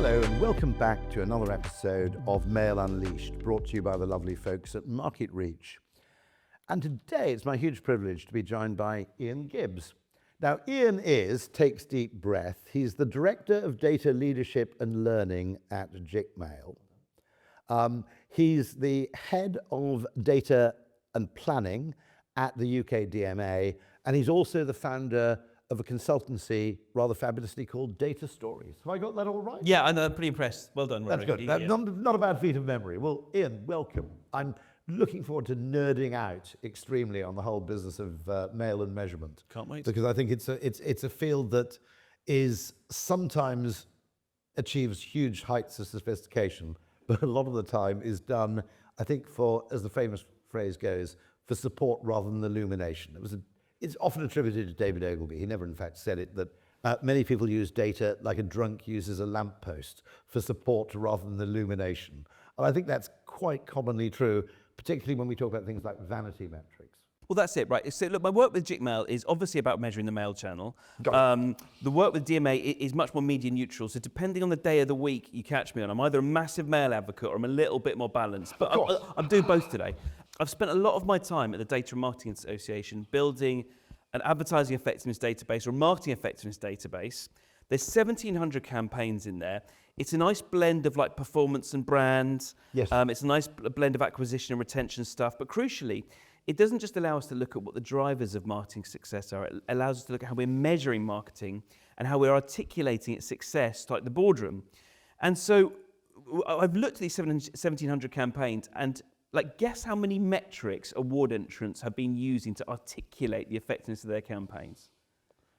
Hello and welcome back to another episode of Mail Unleashed, brought to you by the lovely folks at Market Reach. And today it's my huge privilege to be joined by Ian Gibbs. Now, Ian takes deep breath, he's the Director of Data Leadership and Learning at Jigmail. He's the Head of Data and Planning at the UK DMA, and he's also the founder of a consultancy rather fabulously called Data Stories. Have I got that all right? Yeah, I'm pretty impressed. Well done, Rory. That's good. Yeah. Not a bad feat of memory. Well, Ian, welcome. I'm looking forward to nerding out extremely on the whole business of mail and measurement. Can't wait. Because I think it's a field that is sometimes achieves huge heights of sophistication, but a lot of the time is done, I think, for, as the famous phrase goes, for support rather than illumination. It's often attributed to David Ogilvy. He never, in fact, said it, that many people use data like a drunk uses a lamppost for support rather than illumination. And I think that's quite commonly true, particularly when we talk about things like vanity metrics. Well, that's it, right? So, look, my work with Jigmail is obviously about measuring the mail channel. Got it. The work with DMA is much more media neutral. So, depending on the day of the week you catch me on, I'm either a massive mail advocate or I'm a little bit more balanced. But I'm doing both today. I've spent a lot of my time at the Data and Marketing Association building an advertising effectiveness database or a marketing effectiveness database. There's 1,700 campaigns in there. It's a nice blend of like performance and brand. Yes. It's a nice blend of acquisition and retention stuff. But crucially, it doesn't just allow us to look at what the drivers of marketing success are. It allows us to look at how we're measuring marketing and how we're articulating its success, like the boardroom. And so I've looked at these 1,700 campaigns and guess how many metrics award entrants have been using to articulate the effectiveness of their campaigns?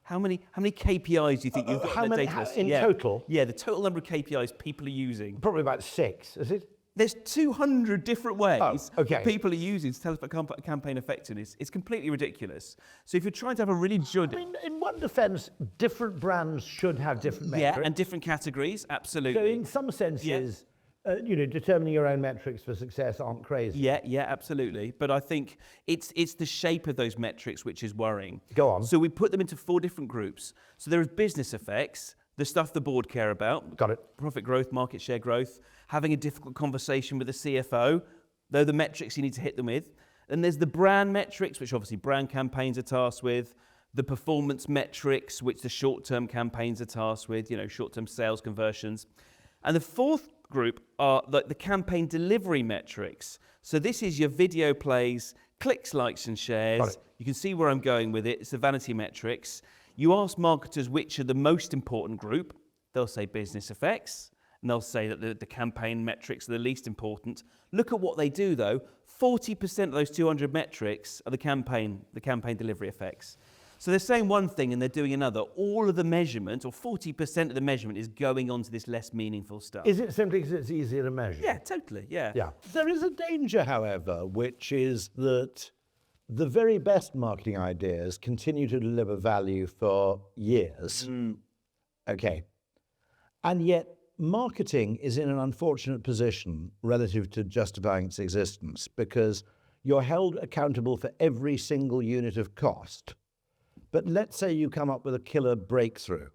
How many KPIs do you think you've got in the data? Total? Yeah, the total number of KPIs people are using. Probably about 6, is it? There's 200 different ways okay. people are using to tell us about campaign effectiveness. It's completely ridiculous. So if you're trying to have a really good... I mean, in one defense, different brands should have different metrics. Yeah, and different categories, absolutely. So in some senses, determining your own metrics for success aren't crazy. Yeah, absolutely. But I think it's the shape of those metrics which is worrying. Go on. So we put them into 4 different groups. So there is business effects, the stuff the board care about. Got it. Profit growth, market share growth, having a difficult conversation with the CFO, though the metrics you need to hit them with. And there's the brand metrics, which obviously brand campaigns are tasked with. The performance metrics, which the short-term campaigns are tasked with, short-term sales conversions. And the 4th group are the campaign delivery metrics. So this is your video plays, clicks, likes and shares. You can see where I'm going with it. It's the vanity metrics. You ask marketers which are the most important group. They'll say business effects, and they'll say that the campaign metrics are the least important. Look at what they do though. 40% of those 200 metrics are the campaign delivery effects. So they're saying one thing and they're doing another. All of the measurement, or 40% of the measurement, is going on to this less meaningful stuff. Is it simply because it's easier to measure? Yeah, totally, yeah. There is a danger, however, which is that the very best marketing ideas continue to deliver value for years. Okay. And yet, marketing is in an unfortunate position relative to justifying its existence because you're held accountable for every single unit of cost. But let's say you come up with a killer breakthrough.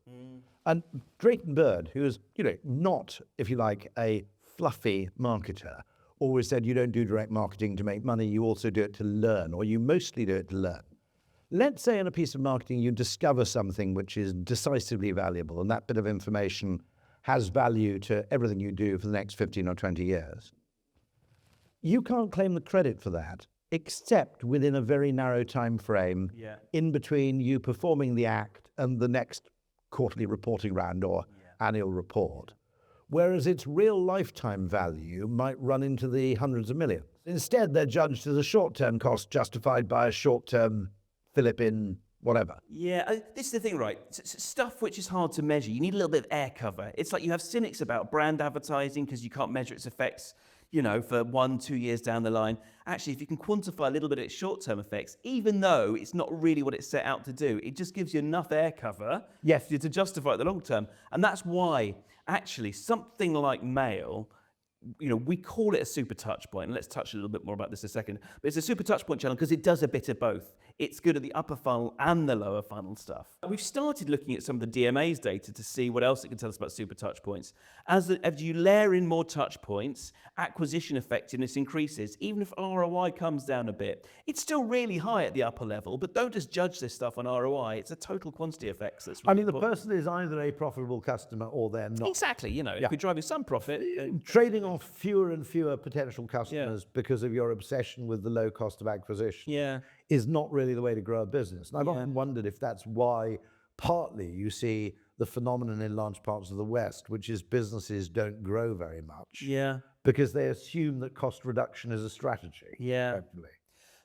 And Drayton Bird, who is, not, if you like, a fluffy marketer, always said you don't do direct marketing to make money, you also do it to learn, or you mostly do it to learn. Let's say in a piece of marketing you discover something which is decisively valuable, and that bit of information has value to everything you do for the next 15 or 20 years. You can't claim the credit for that, except within a very narrow time frame in between you performing the act and the next quarterly reporting round or annual report. Whereas its real lifetime value might run into the hundreds of millions. Instead, they're judged as a short-term cost justified by a short-term fillip in whatever. Yeah, this is the thing, right? Stuff which is hard to measure, you need a little bit of air cover. It's like you have cynics about brand advertising because you can't measure its effects, for 1-2 years down the line. Actually, if you can quantify a little bit of its short-term effects, even though it's not really what it's set out to do, it just gives you enough air cover to justify it the long term. And that's why, actually, something like mail, we call it a super touch point, and let's touch a little bit more about this in a second, but it's a super touch point channel because it does a bit of both. It's good at the upper funnel and the lower funnel stuff. We've started looking at some of the DMA's data to see what else it can tell us about super touch points. As you layer in more touch points, acquisition effectiveness increases. Even if ROI comes down a bit, it's still really high at the upper level, but don't just judge this stuff on ROI. It's a total quantity effects that's really I mean, the important. person is either a profitable customer or they're not. Exactly, if we drive you some profit. Trading off fewer and fewer potential customers because of your obsession with the low cost of acquisition is not really the way to grow a business. And I've often wondered if that's why partly you see the phenomenon in large parts of the West, which is businesses don't grow very much. Because they assume that cost reduction is a strategy. Effectively.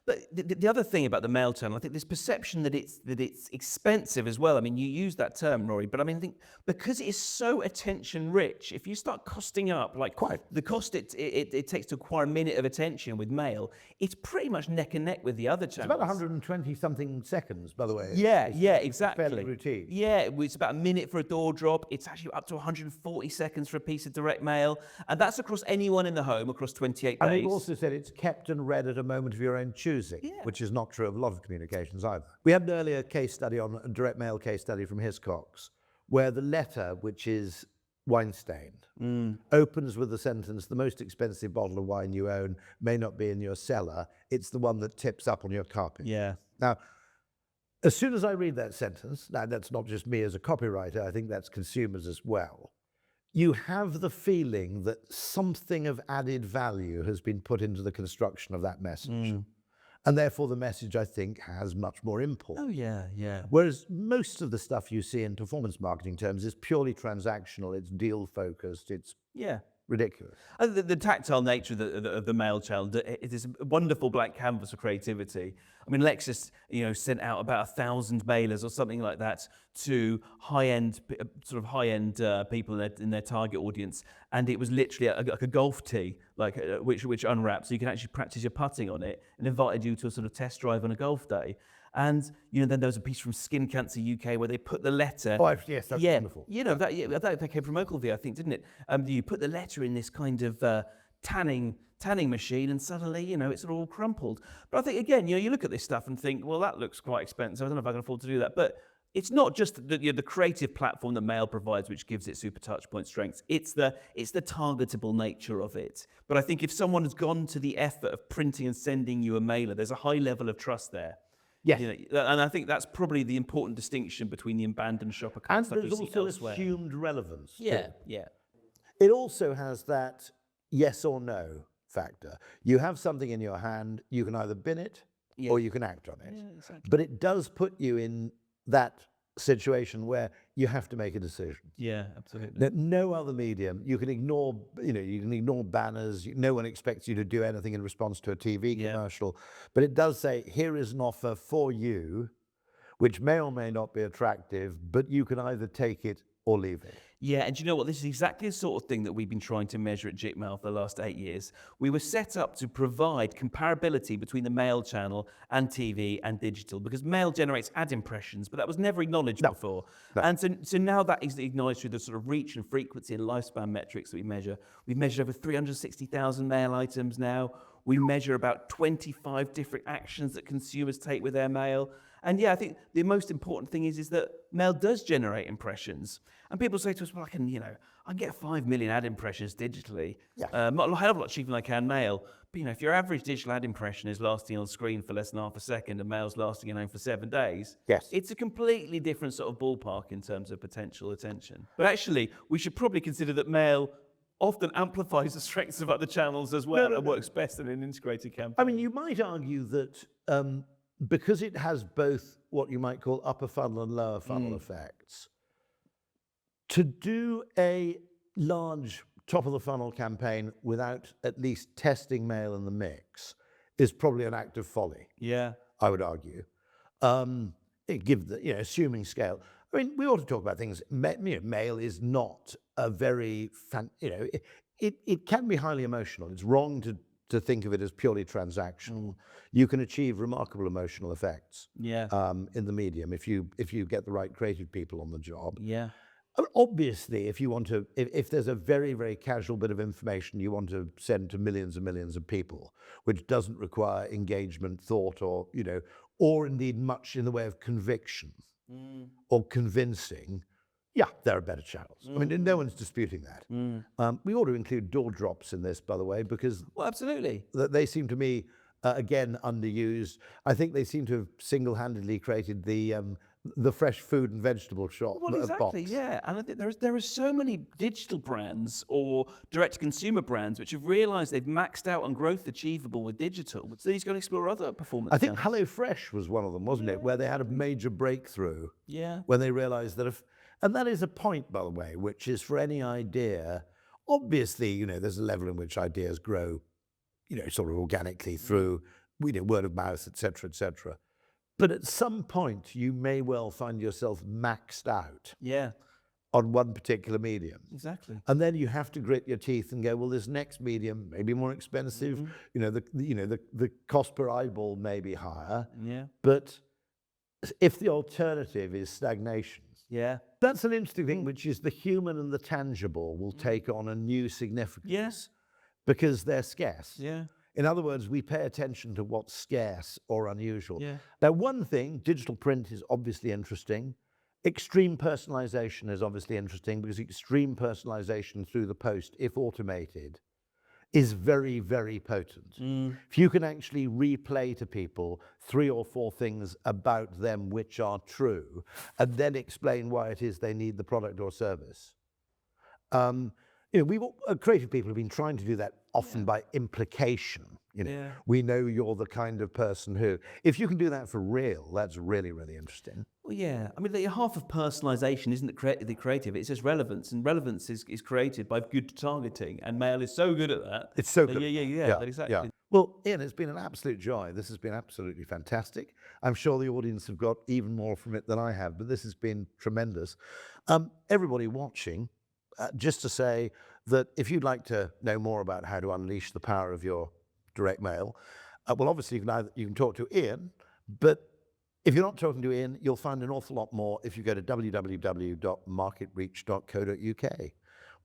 But the other thing about the mail channel, I think this perception that it's expensive as well. I mean, you use that term, Rory, but I mean, I think because it is so attention rich, if you start costing up like the cost it takes to acquire a minute of attention with mail, it's pretty much neck and neck with the other channels. It's about 120 something seconds, by the way. Exactly. Fairly routine. Yeah, it's about a minute for a door drop. It's actually up to 140 seconds for a piece of direct mail, and that's across anyone in the home across 28 days. And we've also said it's kept and read at a moment of your own choosing, which is not true of a lot of communications either. We had an earlier case study on a direct mail case study from Hiscox, where the letter, which is wine stained, opens with the sentence, "The most expensive bottle of wine you own may not be in your cellar. It's the one that tips up on your carpet." Now, as soon as I read that sentence, now that's not just me as a copywriter, I think that's consumers as well, you have the feeling that something of added value has been put into the construction of that message. And therefore the message, I think, has much more import. Whereas most of the stuff you see in performance marketing terms is purely transactional, it's deal focused, it's ridiculous. The tactile nature of the mail channel, it is a wonderful blank canvas for creativity. I mean, Lexus, sent out about 1,000 mailers or something like that to high-end people in their target audience, and it was literally like a golf tee, which unwrapped, so you can actually practice your putting on it, and invited you to a sort of test drive on a golf day. And then there was a piece from Skin Cancer UK where they put the letter. Oh, yes, that's wonderful. That came from Ogilvy, I think, didn't it? You put the letter in this kind of tanning machine, and suddenly, it's all crumpled. But I think again, you look at this stuff and think, well, that looks quite expensive. I don't know if I can afford to do that. But it's not just the creative platform that mail provides, which gives it super touch point strengths. It's the targetable nature of it. But I think if someone has gone to the effort of printing and sending you a mailer, there's a high level of trust there. Yes. And I think that's probably the important distinction between the abandoned shopper And stuff there's you see also elsewhere. assumed relevance. Yeah. It also has that yes or no factor. You have something in your hand, you can either bin it or you can act on it. Exactly. But it does put you in that situation where you have to make a decision. Yeah, absolutely. That no other medium, you can ignore banners. No one expects you to do anything in response to a TV commercial. But it does say, here is an offer for you, which may or may not be attractive, but you can either take it or leave it. Yeah, and do you know what? This is exactly the sort of thing that we've been trying to measure at Jigmail for the last 8 years. We were set up to provide comparability between the mail channel and TV and digital, because mail generates ad impressions, but that was never acknowledged before. No. And so now that is acknowledged through the sort of reach and frequency and lifespan metrics that we measure. We've measured over 360,000 mail items now. We measure about 25 different actions that consumers take with their mail. And yeah, I think the most important thing is that mail does generate impressions. And people say to us, well, I can get 5 million ad impressions digitally. A hell of a lot cheaper than I can mail. But if your average digital ad impression is lasting on screen for less than half a second and mail's lasting at home for 7 days, it's a completely different sort of ballpark in terms of potential attention. But actually, we should probably consider that mail often amplifies the strengths of other channels as well and works best in an integrated campaign. I mean, you might argue that because it has both what you might call upper funnel and lower funnel effects, to do a large top of the funnel campaign without at least testing mail in the mix is probably an act of folly. Yeah, I would argue. Assuming scale. I mean, we ought to talk about things. Mail is not a very it can be highly emotional. It's wrong to think of it as purely transactional. You can achieve remarkable emotional effects in the medium if you get the right creative people on the job. Yeah. Obviously, if there's a very, very casual bit of information you want to send to millions and millions of people, which doesn't require engagement, thought, or or indeed much in the way of conviction or convincing, yeah, there are better channels. I mean, no one's disputing that. We ought to include door drops in this, by the way, because Well, absolutely. they seem to me, again, underused. I think they seem to have single-handedly created the fresh food and vegetable shop Well, exactly, box. yeah. And I think there are so many digital brands or direct-to-consumer brands which have realised they've maxed out on growth achievable with digital. So he's going to explore other performance. I think channels. HelloFresh was one of them, wasn't it? Where they had a major breakthrough Yeah. when they realised that and that is a point, by the way, which is for any idea, obviously, you know, there's a level in which ideas grow, you know, sort of organically through, you know, word of mouth, et cetera, et cetera. But at some point, you may well find yourself maxed out Yeah, on one particular medium. exactly. And then you have to grit your teeth and go, well, this next medium may be more expensive. You know, the cost per eyeball may be higher. Yeah. But if the alternative is stagnation, Yeah. that's an interesting thing, which is the human and the tangible will take on a new significance Yes. because they're scarce. Yeah. In other words, we pay attention to what's scarce or unusual. Yeah. Now, one thing, digital print is obviously interesting. Extreme personalization is obviously interesting because extreme personalization through the post, if automated, is very, very potent. If you can actually replay to people 3 or 4 things about them which are true, and then explain why it is they need the product or service. You know, creative people have been trying to do that often by implication. You know, Yeah. we know you're the kind of person who, if you can do that for real, that's really, really interesting. Well, yeah. I mean, the half of personalisation isn't the creative, it's just relevance. And relevance is created by good targeting. And Mail is so good at that. It's so that- good. Yeah, exactly. Yeah. Well, Ian, it's been an absolute joy. This has been absolutely fantastic. I'm sure the audience have got even more from it than I have, but this has been tremendous. Everybody watching, just to say that if you'd like to know more about how to unleash the power of your direct mail, well, obviously you can talk to Ian, but if you're not talking to Ian, you'll find an awful lot more if you go to www.marketreach.co.uk.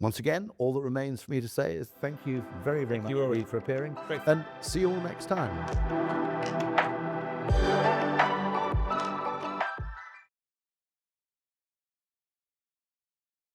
Once again, all that remains for me to say is thank you very, very much you, Rory. for appearing, Great. and see you all next time.